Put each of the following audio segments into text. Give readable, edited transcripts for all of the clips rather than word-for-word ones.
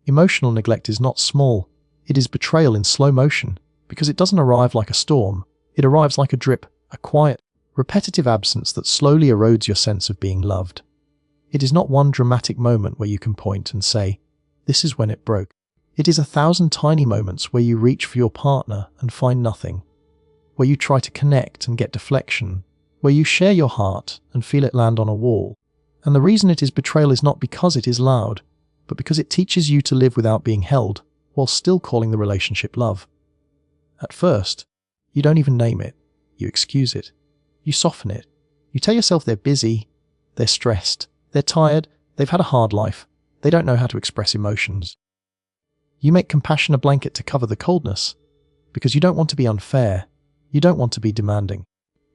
Emotional neglect is not small. It is betrayal in slow motion, because it doesn't arrive like a storm. It arrives like a drip, a quiet, repetitive absence that slowly erodes your sense of being loved. It is not one dramatic moment where you can point and say, "This is when it broke." It is 1,000 tiny moments where you reach for your partner and find nothing, where you try to connect and get deflection, where you share your heart and feel it land on a wall. And the reason it is betrayal is not because it is loud, but because it teaches you to live without being held, while still calling the relationship love. At first, you don't even name it. You excuse it. You soften it. You tell yourself they're busy, they're stressed, they're tired, they've had a hard life, they don't know how to express emotions. You make compassion a blanket to cover the coldness, because you don't want to be unfair, you don't want to be demanding,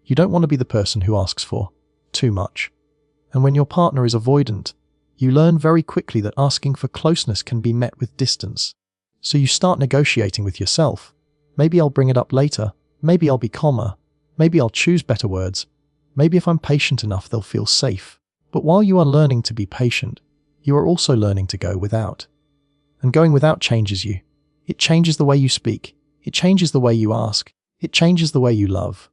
you don't want to be the person who asks for too much. And when your partner is avoidant, you learn very quickly that asking for closeness can be met with distance. So you start negotiating with yourself. Maybe I'll bring it up later, maybe I'll be calmer, maybe I'll choose better words, maybe if I'm patient enough they'll feel safe. But while you are learning to be patient, you are also learning to go without. And going without changes you. It changes the way you speak, it changes the way you ask, it changes the way you love.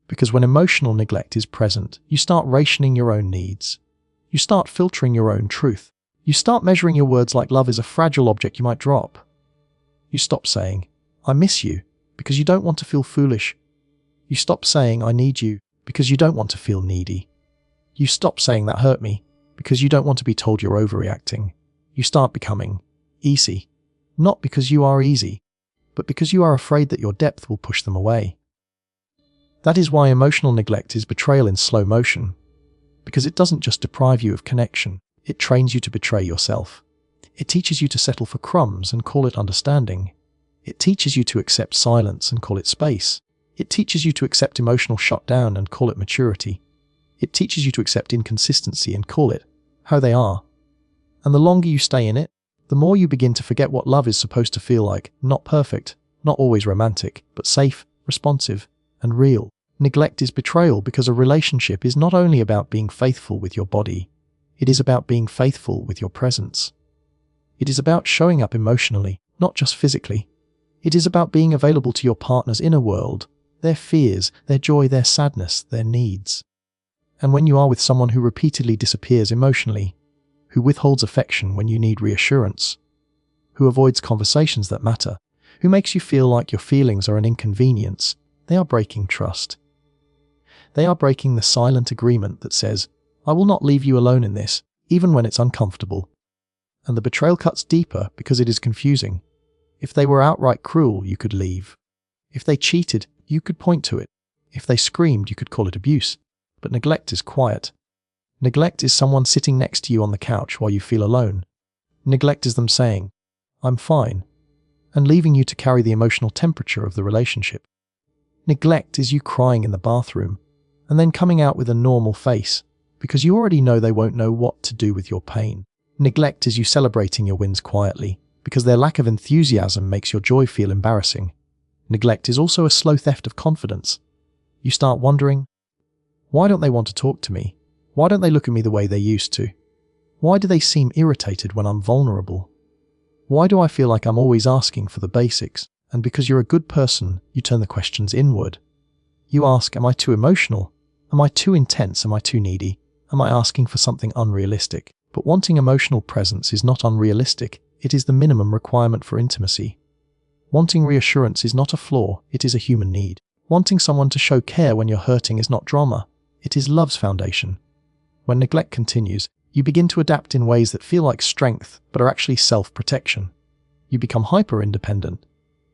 Because when emotional neglect is present, you start rationing your own needs. You start filtering your own truth. You start measuring your words like love is a fragile object you might drop. You stop saying, "I miss you," because you don't want to feel foolish. You stop saying, "I need you," because you don't want to feel needy. You stop saying, "That hurt me," because you don't want to be told you're overreacting. You start becoming easy, not because you are easy, but because you are afraid that your depth will push them away. That is why emotional neglect is betrayal in slow motion, because it doesn't just deprive you of connection, it trains you to betray yourself. It teaches you to settle for crumbs and call it understanding. It teaches you to accept silence and call it space. It teaches you to accept emotional shutdown and call it maturity. It teaches you to accept inconsistency and call it how they are. And the longer you stay in it, the more you begin to forget what love is supposed to feel like. Not perfect, not always romantic, but safe, responsive, and real. Neglect is betrayal because a relationship is not only about being faithful with your body, it is about being faithful with your presence. It is about showing up emotionally, not just physically. It is about being available to your partner's inner world, their fears, their joy, their sadness, their needs. And when you are with someone who repeatedly disappears emotionally, who withholds affection when you need reassurance, who avoids conversations that matter, who makes you feel like your feelings are an inconvenience, they are breaking trust. They are breaking the silent agreement that says, "I will not leave you alone in this, even when it's uncomfortable." And the betrayal cuts deeper because it is confusing. If they were outright cruel, you could leave. If they cheated, you could point to it. If they screamed, you could call it abuse. But neglect is quiet. Neglect is someone sitting next to you on the couch while you feel alone. Neglect is them saying, "I'm fine," and leaving you to carry the emotional temperature of the relationship. Neglect is you crying in the bathroom, and then coming out with a normal face, because you already know they won't know what to do with your pain. Neglect is you celebrating your wins quietly, because their lack of enthusiasm makes your joy feel embarrassing. Neglect is also a slow theft of confidence. You start wondering, why don't they want to talk to me? Why don't they look at me the way they used to? Why do they seem irritated when I'm vulnerable? Why do I feel like I'm always asking for the basics? And because you're a good person, you turn the questions inward. You ask, am I too emotional? Am I too intense? Am I too needy? Am I asking for something unrealistic? But wanting emotional presence is not unrealistic. It is the minimum requirement for intimacy. Wanting reassurance is not a flaw, it is a human need. Wanting someone to show care when you're hurting is not drama, it is love's foundation. When neglect continues, you begin to adapt in ways that feel like strength, but are actually self-protection. You become hyper-independent.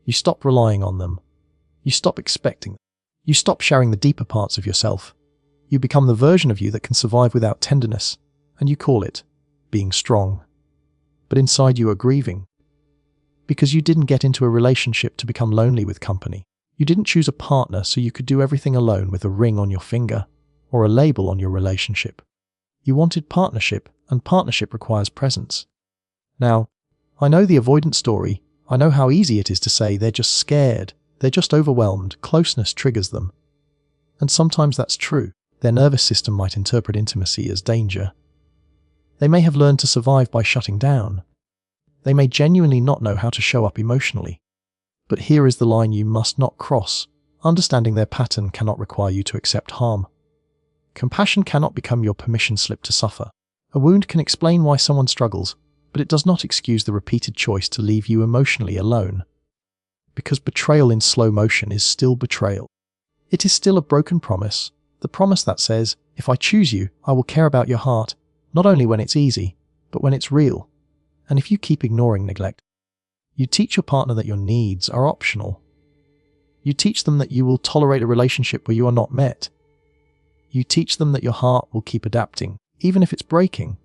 You stop relying on them. You stop expecting them. You stop sharing the deeper parts of yourself. You become the version of you that can survive without tenderness, and you call it being strong. But inside you are grieving. Because you didn't get into a relationship to become lonely with company. You didn't choose a partner so you could do everything alone with a ring on your finger, or a label on your relationship. You wanted partnership, and partnership requires presence. Now, I know the avoidant story. I know how easy it is to say they're just scared, they're just overwhelmed, closeness triggers them. And sometimes that's true. Their nervous system might interpret intimacy as danger. They may have learned to survive by shutting down. They may genuinely not know how to show up emotionally. But here is the line you must not cross. Understanding their pattern cannot require you to accept harm. Compassion cannot become your permission slip to suffer. A wound can explain why someone struggles, but it does not excuse the repeated choice to leave you emotionally alone. Because betrayal in slow motion is still betrayal. It is still a broken promise, the promise that says, if I choose you, I will care about your heart, not only when it's easy, but when it's real. And if you keep ignoring neglect, you teach your partner that your needs are optional. You teach them that you will tolerate a relationship where you are not met. You teach them that your heart will keep adapting, even if it's breaking.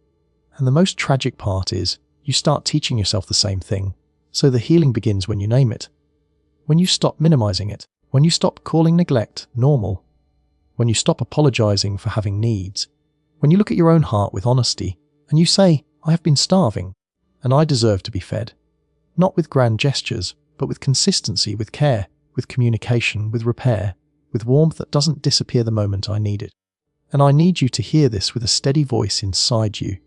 And the most tragic part is, you start teaching yourself the same thing. So the healing begins when you name it. When you stop minimizing it. When you stop calling neglect normal. When you stop apologizing for having needs. When you look at your own heart with honesty, and you say, I have been starving, and I deserve to be fed. Not with grand gestures, but with consistency, with care, with communication, with repair, with warmth that doesn't disappear the moment I need it. And I need you to hear this with a steady voice inside you.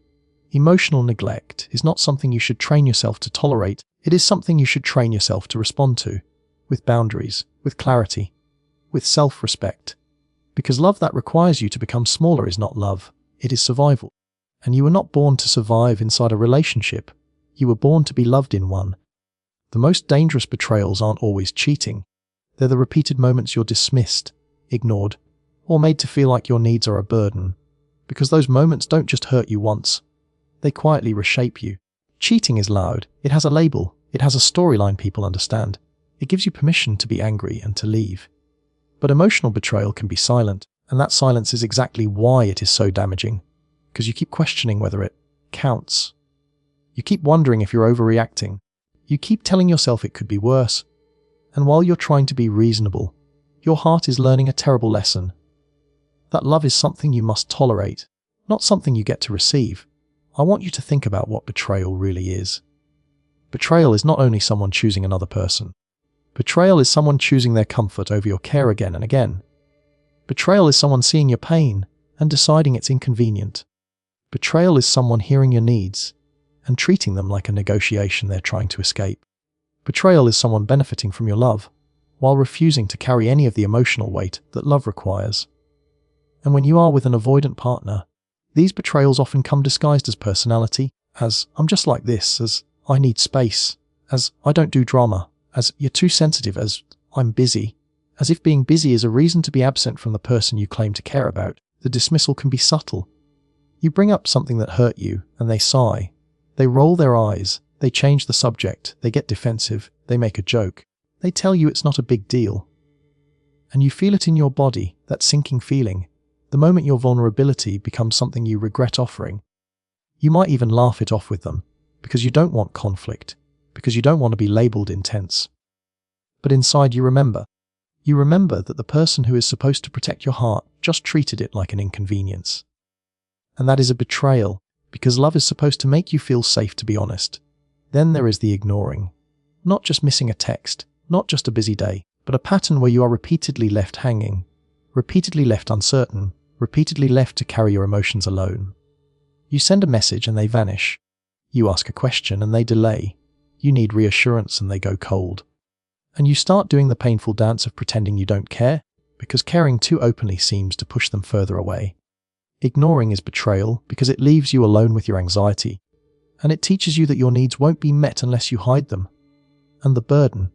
Emotional neglect is not something you should train yourself to tolerate. It is something you should train yourself to respond to, with boundaries, with clarity, with self-respect. Because love that requires you to become smaller is not love, it is survival. And you were not born to survive inside a relationship. You were born to be loved in one. The most dangerous betrayals aren't always cheating. They're the repeated moments you're dismissed, ignored, or made to feel like your needs are a burden. Because those moments don't just hurt you once. They quietly reshape you. Cheating is loud. It has a label. It has a storyline people understand. It gives you permission to be angry and to leave. But emotional betrayal can be silent, and that silence is exactly why it is so damaging. Because you keep questioning whether it counts. You keep wondering if you're overreacting. You keep telling yourself it could be worse. And while you're trying to be reasonable, your heart is learning a terrible lesson. That love is something you must tolerate, not something you get to receive. I want you to think about what betrayal really is. Betrayal is not only someone choosing another person. Betrayal is someone choosing their comfort over your care again and again. Betrayal is someone seeing your pain and deciding it's inconvenient. Betrayal is someone hearing your needs and treating them like a negotiation they're trying to escape. Betrayal is someone benefiting from your love while refusing to carry any of the emotional weight that love requires. And when you are with an avoidant partner, these betrayals often come disguised as personality, as I'm just like this, as I need space, as I don't do drama, as you're too sensitive, as I'm busy, as if being busy is a reason to be absent from the person you claim to care about. The dismissal can be subtle. You bring up something that hurt you, and they sigh. They roll their eyes, they change the subject, they get defensive, they make a joke. They tell you it's not a big deal. And you feel it in your body, that sinking feeling, the moment your vulnerability becomes something you regret offering. You might even laugh it off with them, because you don't want conflict, because you don't want to be labelled intense. But inside you remember that the person who is supposed to protect your heart just treated it like an inconvenience. And that is a betrayal, because love is supposed to make you feel safe to be honest. Then there is the ignoring. Not just missing a text, not just a busy day, but a pattern where you are repeatedly left hanging, repeatedly left uncertain, repeatedly left to carry your emotions alone. You send a message and they vanish. You ask a question and they delay. You need reassurance and they go cold. And you start doing the painful dance of pretending you don't care, because caring too openly seems to push them further away. Ignoring is betrayal because it leaves you alone with your anxiety, and it teaches you that your needs won't be met unless you hide them. And the burden.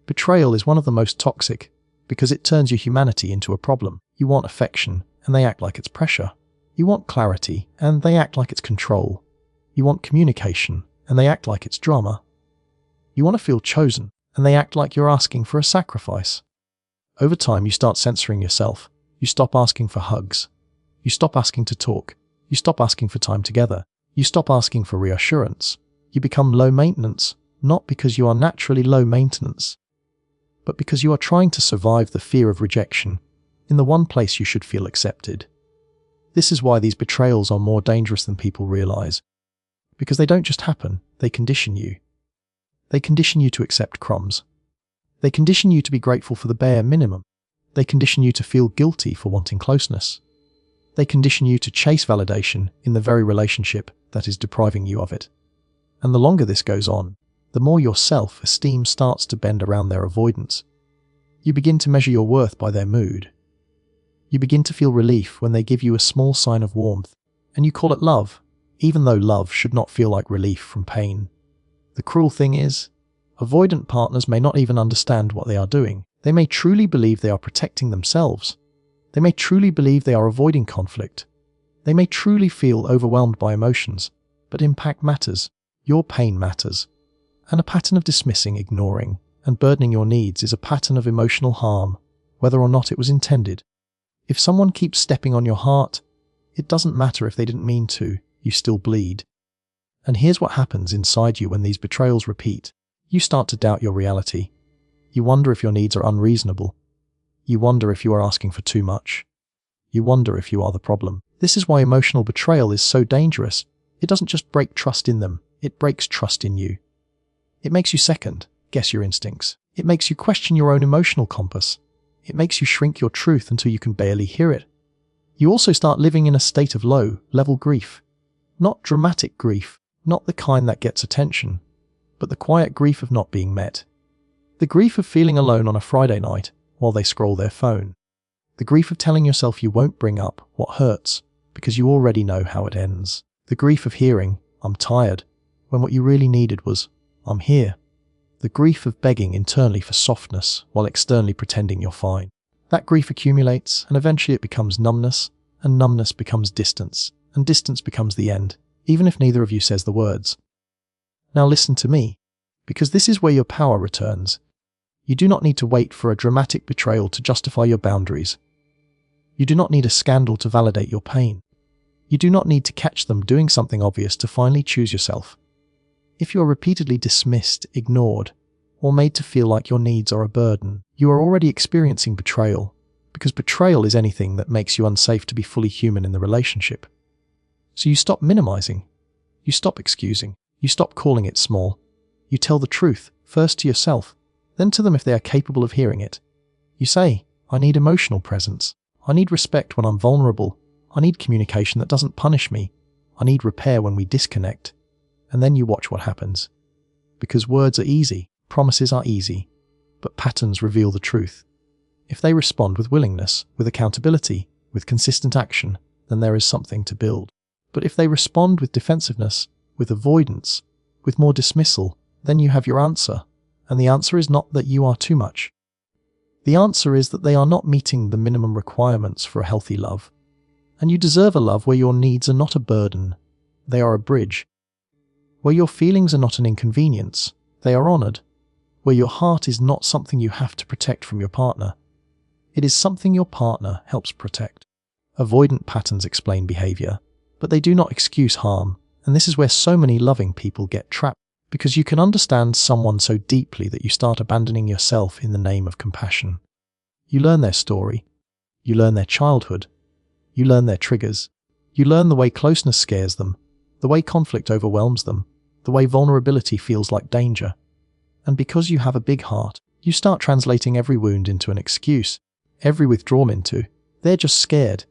Betrayal is one of the most toxic because it turns your humanity into a problem. You want affection, and they act like it's pressure. You want clarity, and they act like it's control. You want communication, and they act like it's drama. You want to feel chosen, and they act like you're asking for a sacrifice. Over time, you start censoring yourself. You stop asking for hugs. You stop asking to talk. You stop asking for time together. You stop asking for reassurance. You become low maintenance, not because you are naturally low maintenance, but because you are trying to survive the fear of rejection in the one place you should feel accepted. This is why these betrayals are more dangerous than people realize. Because they don't just happen, they condition you. They condition you to accept crumbs. They condition you to be grateful for the bare minimum. They condition you to feel guilty for wanting closeness. They condition you to chase validation in the very relationship that is depriving you of it. And the longer this goes on, the more your self-esteem starts to bend around their avoidance. You begin to measure your worth by their mood. You begin to feel relief when they give you a small sign of warmth, and you call it love, even though love should not feel like relief from pain. The cruel thing is, avoidant partners may not even understand what they are doing. They may truly believe they are protecting themselves. They may truly believe they are avoiding conflict. They may truly feel overwhelmed by emotions, but impact matters. Your pain matters. And a pattern of dismissing, ignoring, and burdening your needs is a pattern of emotional harm, whether or not it was intended. If someone keeps stepping on your heart, it doesn't matter if they didn't mean to, you still bleed. And here's what happens inside you when these betrayals repeat. You start to doubt your reality. You wonder if your needs are unreasonable. You wonder if you are asking for too much. You wonder if you are the problem. This is why emotional betrayal is so dangerous. It doesn't just break trust in them, it breaks trust in you. It makes you second guess your instincts. It makes you question your own emotional compass. It makes you shrink your truth until you can barely hear it. You also start living in a state of low-level grief. Not dramatic grief, not the kind that gets attention, but the quiet grief of not being met. The grief of feeling alone on a Friday night while they scroll their phone. The grief of telling yourself you won't bring up what hurts because you already know how it ends. The grief of hearing, "I'm tired," when what you really needed was, "I'm here." The grief of begging internally for softness while externally pretending you're fine. That grief accumulates, and eventually it becomes numbness, and numbness becomes distance, and distance becomes the end, even if neither of you says the words. Now listen to me, because this is where your power returns. You do not need to wait for a dramatic betrayal to justify your boundaries. You do not need a scandal to validate your pain. You do not need to catch them doing something obvious to finally choose yourself. If you are repeatedly dismissed, ignored, or made to feel like your needs are a burden, you are already experiencing betrayal, because betrayal is anything that makes you unsafe to be fully human in the relationship. So you stop minimizing, you stop excusing, you stop calling it small. You tell the truth, first to yourself, then to them if they are capable of hearing it. You say, "I need emotional presence. I need respect when I'm vulnerable. I need communication that doesn't punish me. I need repair when we disconnect." And then you watch what happens. Because words are easy, promises are easy, but patterns reveal the truth. If they respond with willingness, with accountability, with consistent action, then there is something to build. But if they respond with defensiveness, with avoidance, with more dismissal, then you have your answer. And the answer is not that you are too much. The answer is that they are not meeting the minimum requirements for a healthy love. And you deserve a love where your needs are not a burden, they are a bridge. Where your feelings are not an inconvenience, they are honored. Where your heart is not something you have to protect from your partner. It is something your partner helps protect. Avoidant patterns explain behavior, but they do not excuse harm, and this is where so many loving people get trapped, because you can understand someone so deeply that you start abandoning yourself in the name of compassion. You learn their story, you learn their childhood, you learn their triggers, you learn the way closeness scares them, the way conflict overwhelms them, the way vulnerability feels like danger. And because you have a big heart, you start translating every wound into an excuse, every withdrawal into, "They're just scared,"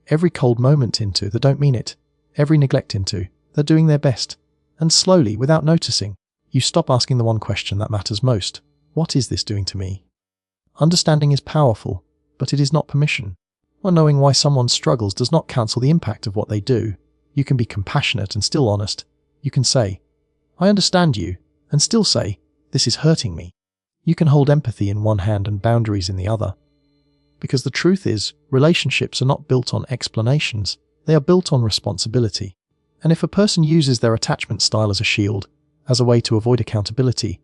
every cold moment into, "They don't mean it," every neglect into, "They're doing their best." And slowly, without noticing, you stop asking the one question that matters most: what is this doing to me? Understanding is powerful, but it is not permission. Or knowing why someone struggles does not cancel the impact of what they do. You can be compassionate and still honest. You can say, "I understand you," and still say, "This is hurting me." You can hold empathy in one hand and boundaries in the other. Because the truth is, relationships are not built on explanations, they are built on responsibility. And if a person uses their attachment style as a shield, as a way to avoid accountability,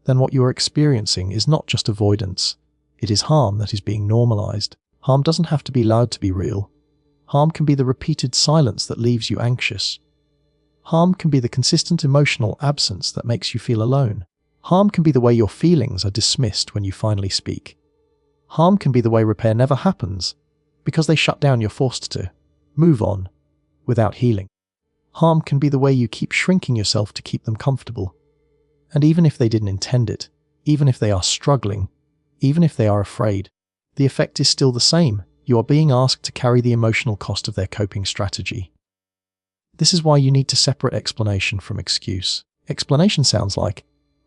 then what you are experiencing is not just avoidance, it is harm that is being normalized. Harm doesn't have to be loud to be real. Harm can be the repeated silence that leaves you anxious. Harm can be the consistent emotional absence that makes you feel alone. Harm can be the way your feelings are dismissed when you finally speak. Harm can be the way repair never happens, because they shut down, you're forced to move on without healing. Harm can be the way you keep shrinking yourself to keep them comfortable. And even if they didn't intend it, even if they are struggling, even if they are afraid, the effect is still the same. You are being asked to carry the emotional cost of their coping strategy. This is why you need to separate explanation from excuse. Explanation sounds like,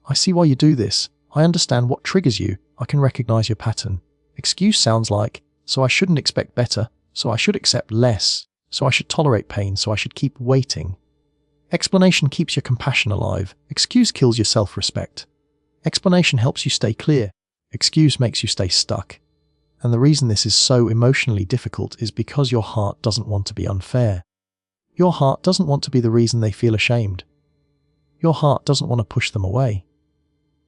I see why you do this. I understand what triggers you. I can recognize your pattern. Excuse sounds like, so I shouldn't expect better. So I should accept less. So I should tolerate pain. So I should keep waiting. Explanation keeps your compassion alive. Excuse kills your self-respect. Explanation helps you stay clear. Excuse makes you stay stuck. And the reason this is so emotionally difficult is because your heart doesn't want to be unfair. Your heart doesn't want to be the reason they feel ashamed. Your heart doesn't want to push them away.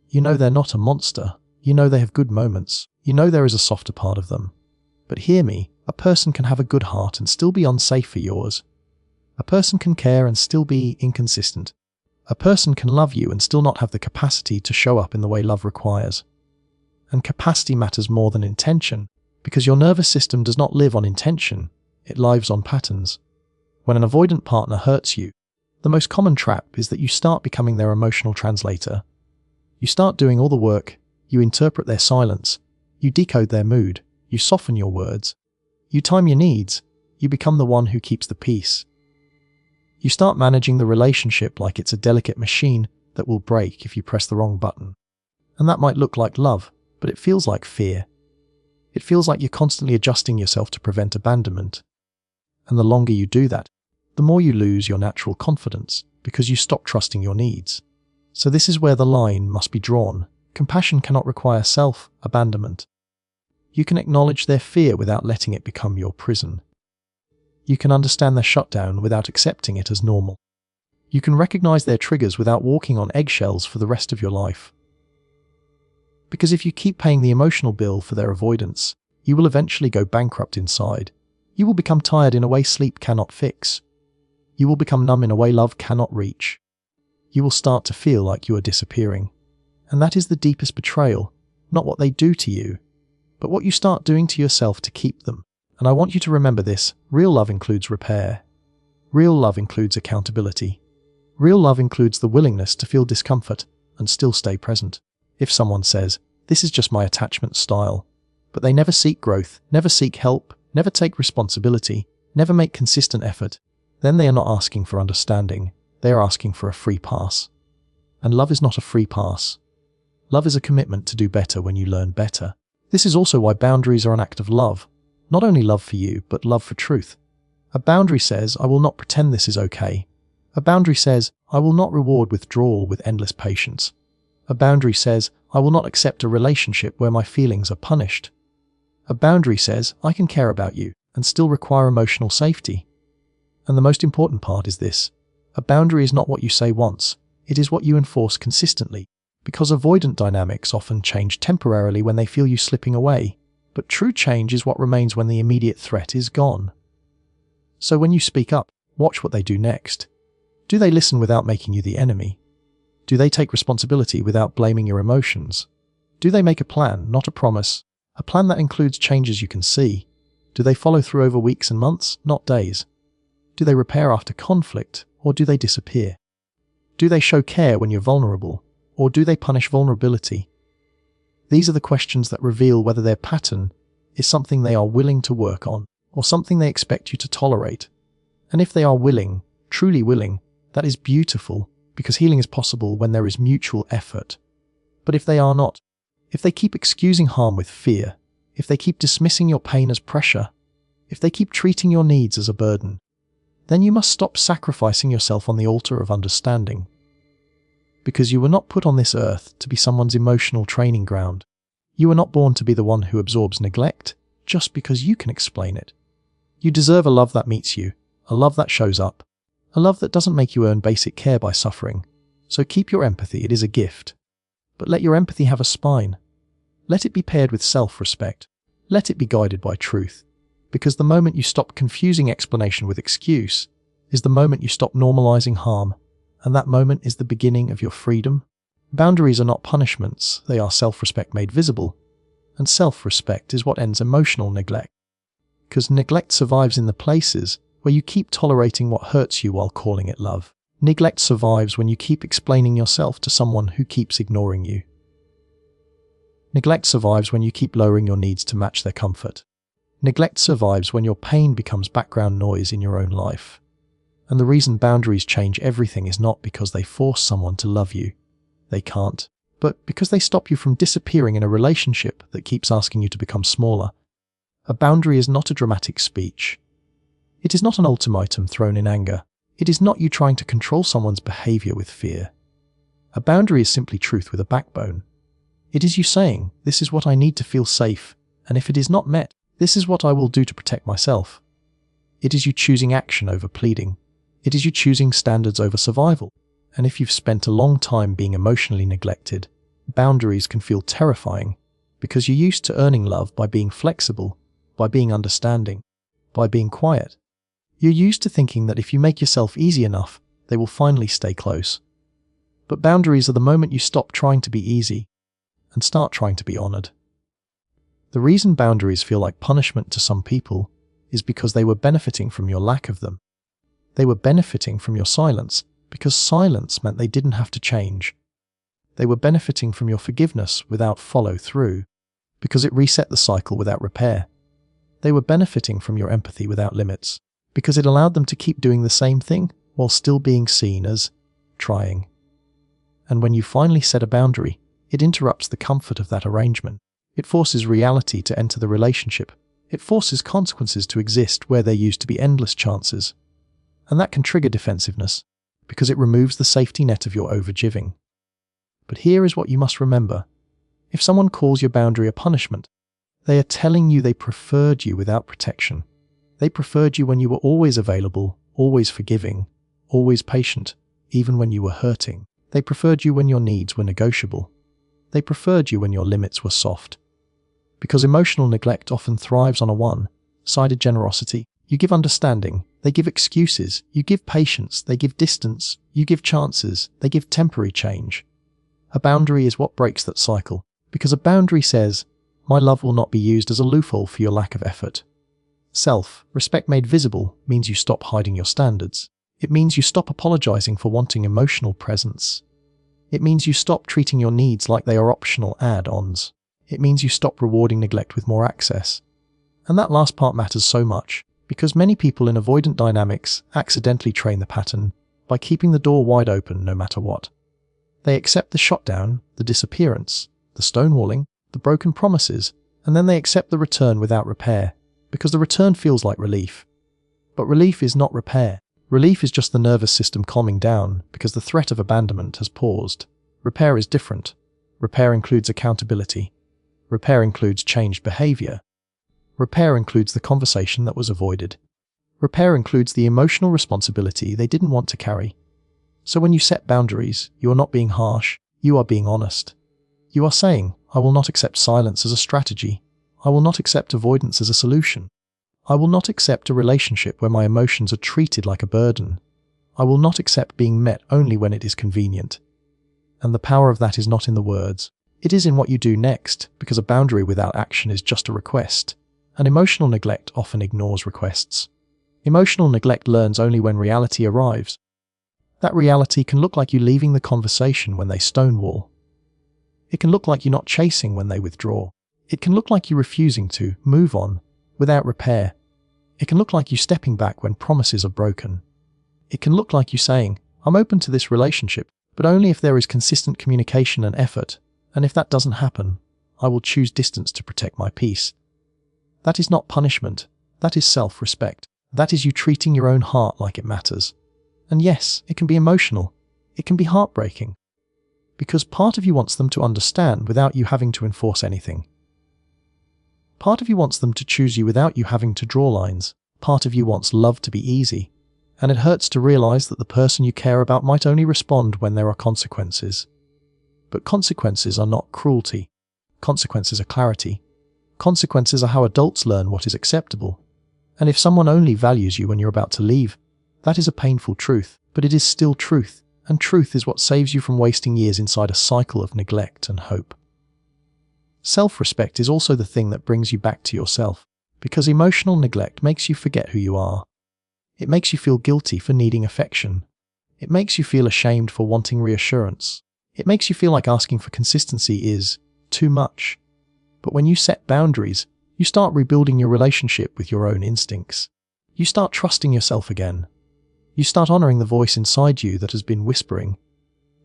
You know they're not a monster. You know they have good moments. You know there is a softer part of them. But hear me, a person can have a good heart and still be unsafe for yours. A person can care and still be inconsistent. A person can love you and still not have the capacity to show up in the way love requires. And capacity matters more than intention, because your nervous system does not live on intention, it lives on patterns. When an avoidant partner hurts you, the most common trap is that you start becoming their emotional translator. You start doing all the work, you interpret their silence, you decode their mood, you soften your words, you time your needs, you become the one who keeps the peace. You start managing the relationship like it's a delicate machine that will break if you press the wrong button. And that might look like love, but it feels like fear. It feels like you're constantly adjusting yourself to prevent abandonment. And the longer you do that, the more you lose your natural confidence, because you stop trusting your needs. So this is where the line must be drawn. Compassion cannot require self-abandonment. You can acknowledge their fear without letting it become your prison. You can understand their shutdown without accepting it as normal. You can recognize their triggers without walking on eggshells for the rest of your life. Because if you keep paying the emotional bill for their avoidance, you will eventually go bankrupt inside. You will become tired in a way sleep cannot fix. You will become numb in a way love cannot reach. You will start to feel like you are disappearing. And that is the deepest betrayal, not what they do to you, but what you start doing to yourself to keep them. And I want you to remember this, real love includes repair. Real love includes accountability. Real love includes the willingness to feel discomfort and still stay present. If someone says, this is just my attachment style, but they never seek growth, never seek help, never take responsibility, never make consistent effort, then they are not asking for understanding, they are asking for a free pass. And love is not a free pass. Love is a commitment to do better when you learn better. This is also why boundaries are an act of love. Not only love for you, but love for truth. A boundary says, I will not pretend this is okay. A boundary says, I will not reward withdrawal with endless patience. A boundary says, I will not accept a relationship where my feelings are punished. A boundary says, I can care about you and still require emotional safety. And the most important part is this. A boundary is not what you say once, it is what you enforce consistently. Because avoidant dynamics often change temporarily when they feel you slipping away. But true change is what remains when the immediate threat is gone. So when you speak up, watch what they do next. Do they listen without making you the enemy? Do they take responsibility without blaming your emotions? Do they make a plan, not a promise? A plan that includes changes you can see? Do they follow through over weeks and months, not days? Do they repair after conflict, or do they disappear? Do they show care when you're vulnerable, or do they punish vulnerability? These are the questions that reveal whether their pattern is something they are willing to work on, or something they expect you to tolerate. And if they are willing, truly willing, that is beautiful, because healing is possible when there is mutual effort. But if they are not, if they keep excusing harm with fear, if they keep dismissing your pain as pressure, if they keep treating your needs as a burden, then you must stop sacrificing yourself on the altar of understanding. Because you were not put on this earth to be someone's emotional training ground. You were not born to be the one who absorbs neglect, just because you can explain it. You deserve a love that meets you, a love that shows up, a love that doesn't make you earn basic care by suffering. So keep your empathy, it is a gift. But let your empathy have a spine. Let it be paired with self-respect. Let it be guided by truth. Because the moment you stop confusing explanation with excuse is the moment you stop normalizing harm. And that moment is the beginning of your freedom. Boundaries are not punishments, they are self-respect made visible. And self-respect is what ends emotional neglect. Because neglect survives in the places where you keep tolerating what hurts you while calling it love. Neglect survives when you keep explaining yourself to someone who keeps ignoring you. Neglect survives when you keep lowering your needs to match their comfort. Neglect survives when your pain becomes background noise in your own life. And the reason boundaries change everything is not because they force someone to love you. They can't. But because they stop you from disappearing in a relationship that keeps asking you to become smaller. A boundary is not a dramatic speech. It is not an ultimatum thrown in anger. It is not you trying to control someone's behavior with fear. A boundary is simply truth with a backbone. It is you saying, this is what I need to feel safe, and if it is not met, this is what I will do to protect myself. It is you choosing action over pleading. It is you choosing standards over survival. And if you've spent a long time being emotionally neglected, boundaries can feel terrifying because you're used to earning love by being flexible, by being understanding, by being quiet. You're used to thinking that if you make yourself easy enough, they will finally stay close. But boundaries are the moment you stop trying to be easy and start trying to be honored. The reason boundaries feel like punishment to some people is because they were benefiting from your lack of them. They were benefiting from your silence because silence meant they didn't have to change. They were benefiting from your forgiveness without follow-through because it reset the cycle without repair. They were benefiting from your empathy without limits because it allowed them to keep doing the same thing while still being seen as trying. And when you finally set a boundary, it interrupts the comfort of that arrangement. It forces reality to enter the relationship. It forces consequences to exist where there used to be endless chances. And that can trigger defensiveness because it removes the safety net of your overgiving. But here is what you must remember. If someone calls your boundary a punishment, they are telling you they preferred you without protection. They preferred you when you were always available, always forgiving, always patient, even when you were hurting. They preferred you when your needs were negotiable. They preferred you when your limits were soft. Because emotional neglect often thrives on a one-sided generosity. You give understanding, they give excuses. You give patience, they give distance. You give chances, they give temporary change. A boundary is what breaks that cycle, because a boundary says, my love will not be used as a loophole for your lack of effort. Self-respect made visible means you stop hiding your standards. It means you stop apologizing for wanting emotional presence. It means you stop treating your needs like they are optional add-ons. It means you stop rewarding neglect with more access. And that last part matters so much, because many people in avoidant dynamics accidentally train the pattern by keeping the door wide open no matter what. They accept the shutdown, the disappearance, the stonewalling, the broken promises, and then they accept the return without repair, because the return feels like relief. But relief is not repair. Relief is just the nervous system calming down because the threat of abandonment has paused. Repair is different. Repair includes accountability. Repair includes changed behavior. Repair includes the conversation that was avoided. Repair includes the emotional responsibility they didn't want to carry. So when you set boundaries, you are not being harsh, you are being honest. You are saying, I will not accept silence as a strategy. I will not accept avoidance as a solution. I will not accept a relationship where my emotions are treated like a burden. I will not accept being met only when it is convenient. And the power of that is not in the words. It is in what you do next, because a boundary without action is just a request. And emotional neglect often ignores requests. Emotional neglect learns only when reality arrives. That reality can look like you leaving the conversation when they stonewall. It can look like you not chasing when they withdraw. It can look like you refusing to move on without repair. It can look like you stepping back when promises are broken. It can look like you saying, I'm open to this relationship, but only if there is consistent communication and effort, and if that doesn't happen, I will choose distance to protect my peace. That is not punishment. That is self-respect. That is you treating your own heart like it matters. And yes, it can be emotional. It can be heartbreaking. Because part of you wants them to understand without you having to enforce anything. Part of you wants them to choose you without you having to draw lines. Part of you wants love to be easy. And it hurts to realize that the person you care about might only respond when there are consequences. But consequences are not cruelty. Consequences are clarity. Consequences are how adults learn what is acceptable. And if someone only values you when you're about to leave, that is a painful truth, but it is still truth. And truth is what saves you from wasting years inside a cycle of neglect and hope. Self-respect is also the thing that brings you back to yourself, because emotional neglect makes you forget who you are. It makes you feel guilty for needing affection. It makes you feel ashamed for wanting reassurance. It makes you feel like asking for consistency is too much. But when you set boundaries, you start rebuilding your relationship with your own instincts. You start trusting yourself again. You start honoring the voice inside you that has been whispering,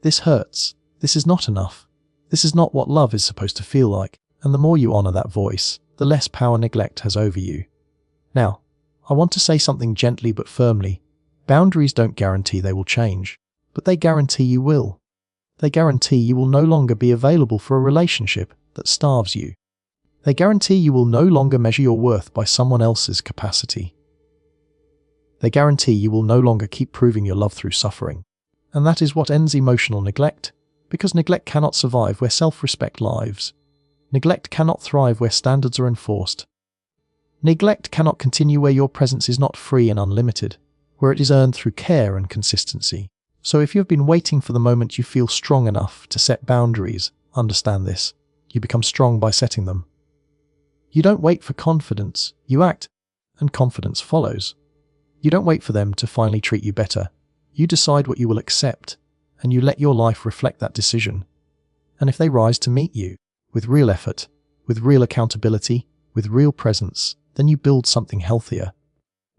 "This hurts. This is not enough. This is not what love is supposed to feel like." And the more you honor that voice, the less power neglect has over you. Now, I want to say something gently but firmly. Boundaries don't guarantee they will change, but they guarantee you will. They guarantee you will no longer be available for a relationship that starves you. They guarantee you will no longer measure your worth by someone else's capacity. They guarantee you will no longer keep proving your love through suffering. And that is what ends emotional neglect, because neglect cannot survive where self-respect lives. Neglect cannot thrive where standards are enforced. Neglect cannot continue where your presence is not free and unlimited, where it is earned through care and consistency. So if you have been waiting for the moment you feel strong enough to set boundaries, understand this: you become strong by setting them. You don't wait for confidence, you act, and confidence follows. You don't wait for them to finally treat you better. You decide what you will accept, and you let your life reflect that decision. And if they rise to meet you, with real effort, with real accountability, with real presence, then you build something healthier.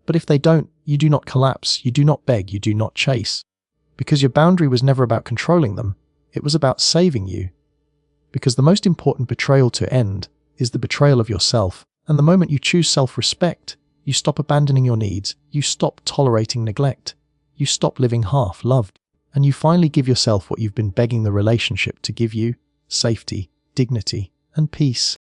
But if they don't, you do not collapse, you do not beg, you do not chase. Because your boundary was never about controlling them, it was about saving you. Because the most important betrayal to end is the betrayal of yourself, and the moment you choose self-respect, you stop abandoning your needs, you stop tolerating neglect, you stop living half-loved, and you finally give yourself what you've been begging the relationship to give you: safety, dignity, and peace.